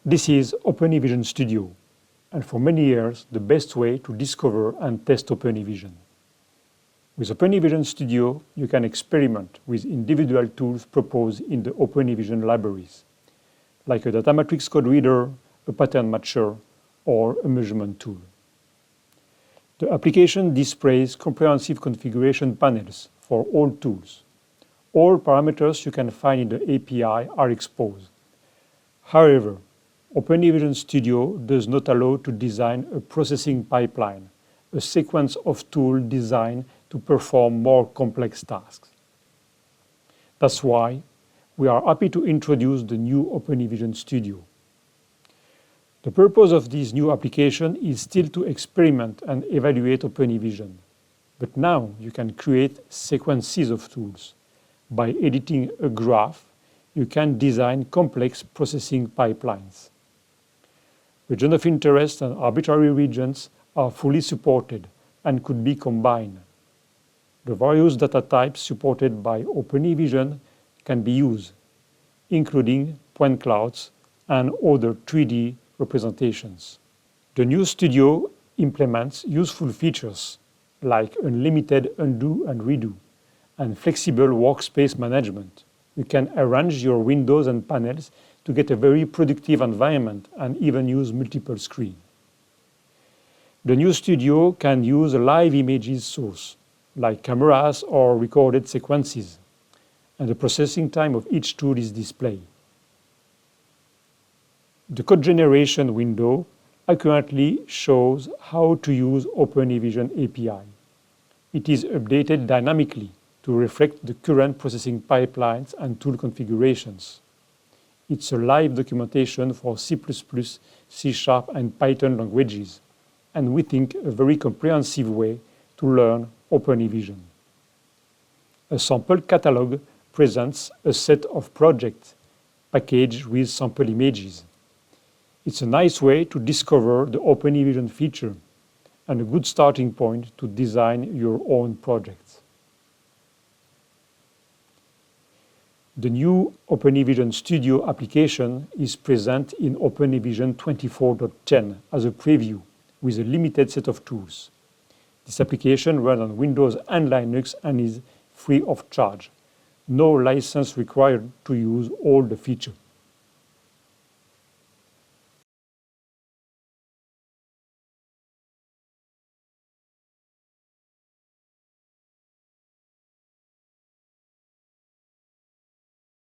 This is Open eVision Studio, and for many years the best way to discover and test Open eVision. With Open eVision Studio, you can experiment with individual tools proposed in the Open eVision libraries, like a data matrix code reader, a pattern matcher, or a measurement tool. The application displays comprehensive configuration panels for all tools. All parameters you can find in the API are exposed. However, Open eVision Studio does not allow to design a processing pipeline, a sequence of tools designed to perform more complex tasks. That's why we are happy to introduce the new Open eVision Studio. The purpose of this new application is still to experiment and evaluate Open eVision. But now you can create sequences of tools. By editing a graph, you can design complex processing pipelines. Regions of interest and arbitrary regions are fully supported and could be combined. The various data types supported by Open eVision can be used, including point clouds and other 3D representations. The new studio implements useful features like unlimited undo and redo and flexible workspace management. You can arrange your windows and panels to get a very productive environment and even use multiple screens. The new studio can use a live images source, like cameras or recorded sequences, and the processing time of each tool is displayed. The code generation window accurately shows how to use Open eVision API. It is updated dynamically to reflect the current processing pipelines and tool configurations. It's a live documentation for C++, C# and Python languages, and we think a very comprehensive way to learn Open eVision. A sample catalog presents a set of projects packaged with sample images. It's a nice way to discover the Open eVision feature and a good starting point to design your own projects. The new Open eVision Studio application is present in Open eVision 24.10 as a preview with a limited set of tools. This application runs on Windows and Linux and is free of charge. No license required to use all the features.